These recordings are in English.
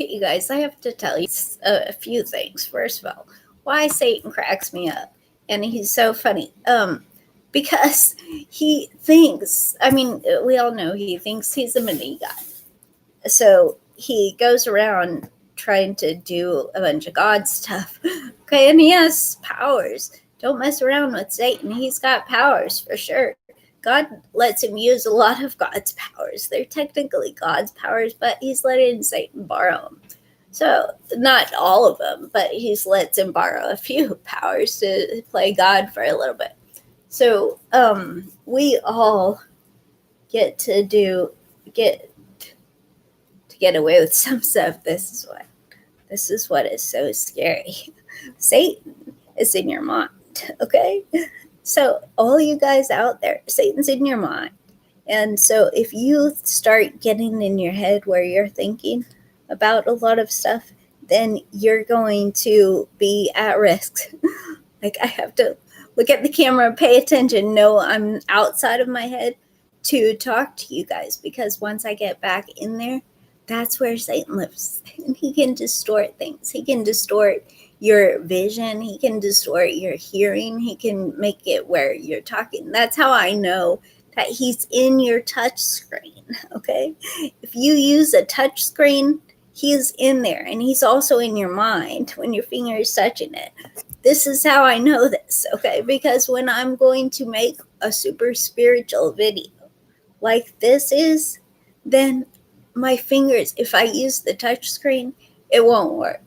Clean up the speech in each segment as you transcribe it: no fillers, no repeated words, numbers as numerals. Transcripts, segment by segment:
You guys, I have to tell you a few things. First of all, why Satan cracks me up, and he's so funny. Because he thinks. I mean, we all know he thinks he's a mini god. So he goes around trying to do a bunch of God stuff. Okay, and he has powers. Don't mess around with Satan. He's got powers for sure. God lets him use a lot of God's powers. They're technically God's powers, but he's letting Satan borrow them. So, not all of them, but he's lets him borrow a few powers to play God for a little bit. So, we all get to get away with some stuff. This is what is so scary. Satan is in your mind, okay? So all you guys out there, Satan's in your mind. And so if you start getting in your head where you're thinking about a lot of stuff, then you're going to be at risk. Like, I have to look at the camera, pay attention, know I'm outside of my head to talk to you guys, because once I get back in there, that's where Satan lives. And he can distort things. He can distort your vision. He can distort your hearing. He can make it where you're talking. That's how I know that he's in your touch screen, okay? If you use a touch screen, he's in there, and he's also in your mind when your finger is touching it. This is how I know this, okay? Because when I'm going to make a super spiritual video like this is, then my fingers, if I use the touch screen, it won't work.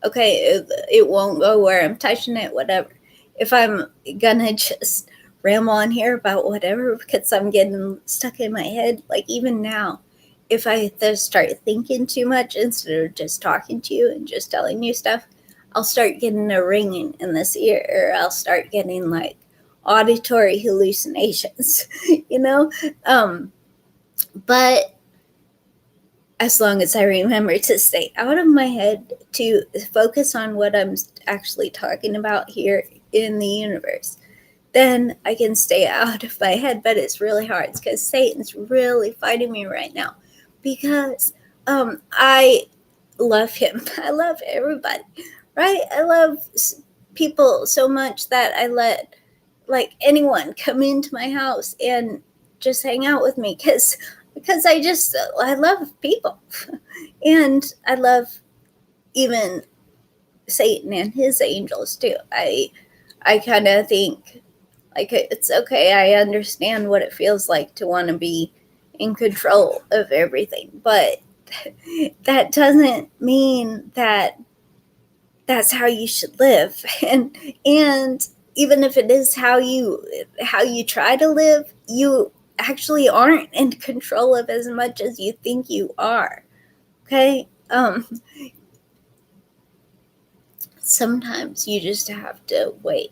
Okay, it won't go where I'm touching it, whatever. If I'm gonna just ramble on here about whatever because I'm getting stuck in my head, like even now, if I start thinking too much instead of just talking to you and just telling you stuff, I'll start getting a ringing in this ear, or I'll start getting like auditory hallucinations, you know? But as long as I remember to stay out of my head, to focus on what I'm actually talking about here in the universe, then I can stay out of my head. But it's really hard because Satan's really fighting me right now, because I love him. I love everybody, right? I love people so much that I let like anyone come into my house and just hang out with me, because I love people. And I love even Satan and his angels too. I kind of think like it's okay. I understand what it feels like to want to be in control of everything, but that doesn't mean that that's how you should live. And even if it is how you try to live, you actually aren't in control of as much as you think you are. Okay? Sometimes you just have to wait.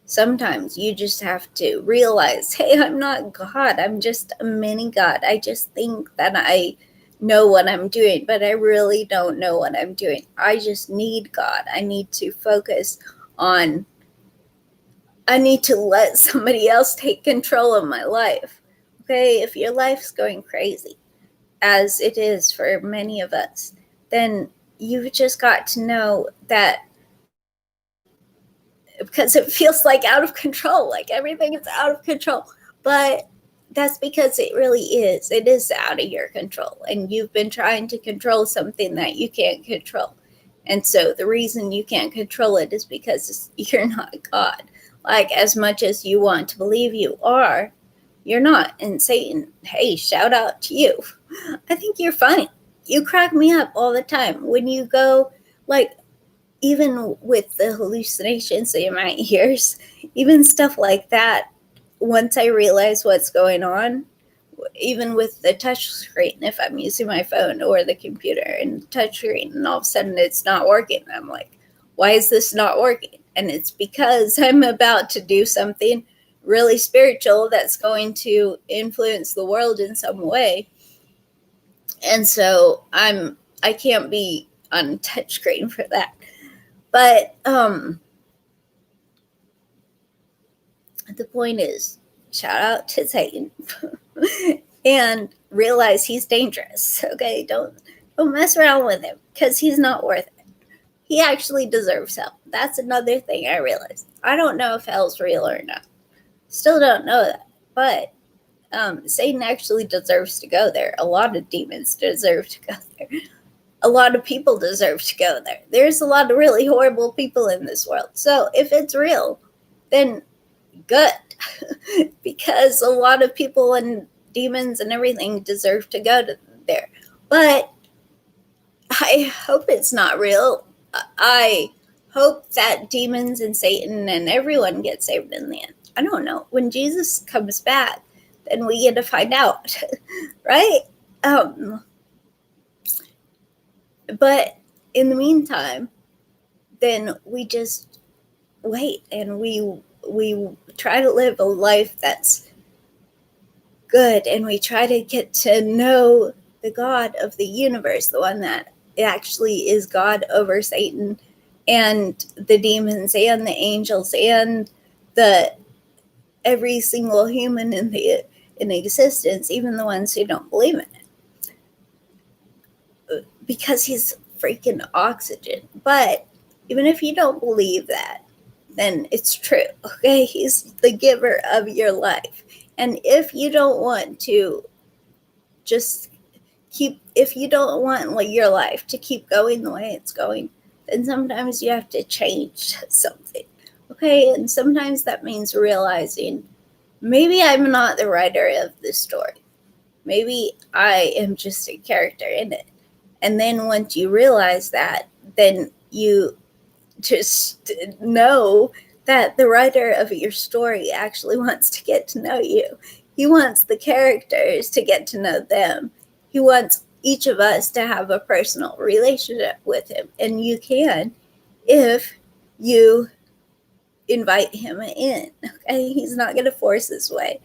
Sometimes you just have to realize, hey, I'm not God. I'm just a mini God. I just think that I know what I'm doing, but I really don't know what I'm doing. I just need God. I need to focus on, I need to let somebody else take control of my life. Okay? If your life's going crazy, as it is for many of us, then you've just got to know that, because it feels like out of control, like everything is out of control. But that's because it really is. It is out of your control. And you've been trying to control something that you can't control. And so the reason you can't control it is because you're not God. Like, as much as you want to believe you are, you're not. And Satan, hey, shout out to you. I think you're funny. You crack me up all the time when you go, like, even with the hallucinations in my ears, even stuff like that, once I realize what's going on, even with the touch screen, if I'm using my phone or the computer and touch screen, and all of a sudden it's not working, I'm like, why is this not working? And it's because I'm about to do something really spiritual that's going to influence the world in some way. And so I can't be on touchscreen for that. But the point is, shout out to Satan and realize he's dangerous. Okay, don't Don't mess around with him because he's not worth it. He actually deserves hell. That's another thing I realized. I don't know if hell's real or not. Still don't know that. But Satan actually deserves to go there. A lot of demons deserve to go there. A lot of people deserve to go there. There's a lot of really horrible people in this world. So if it's real, then good. Because a lot of people and demons and everything deserve to go to there. But I hope it's not real. I hope that demons and Satan and everyone gets saved in the end. I don't know. When Jesus comes back, then we get to find out, right? But in the meantime, then we just wait and we try to live a life that's good, and we try to get to know the God of the universe, the one that actually is God over Satan and the demons and the angels and the every single human in existence, even the ones who don't believe in it, because he's freaking oxygen. But even if you don't believe that, then it's true. Okay, he's the giver of your life. And if you don't want to just if you don't want your life to keep going the way it's going, then sometimes you have to change something. Okay, and sometimes that means realizing maybe I'm not the writer of this story. Maybe I am just a character in it. And then once you realize that, then you just know that the writer of your story actually wants to get to know you. He wants the characters to get to know them. He wants each of us to have a personal relationship with him. And you can if you invite him in. Okay? He's not going to force his way.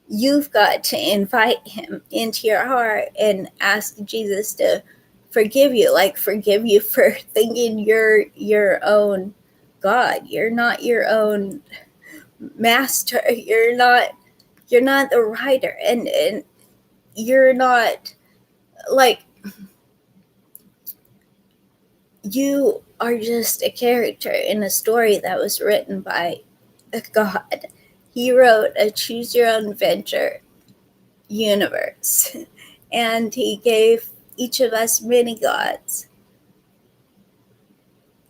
You've got to invite him into your heart and ask Jesus to forgive you, like forgive you for thinking you're your own God. You're not your own master. You're not the writer, and you're not like, you are just a character in a story that was written by a God. He wrote a choose your own adventure universe, and he gave each of us mini gods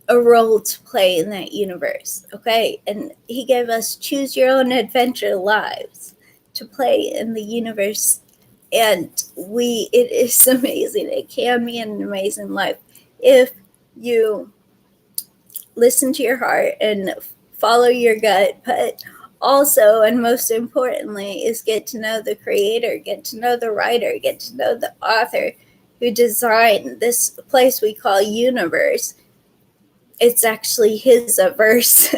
a role to play in that universe. Okay, and he gave us choose your own adventure lives to play in the universe, and it is amazing. It can be an amazing life if you listen to your heart and follow your gut, but also, and most importantly, is get to know the creator, get to know the writer, get to know the author who designed this place we call universe. It's actually his verse.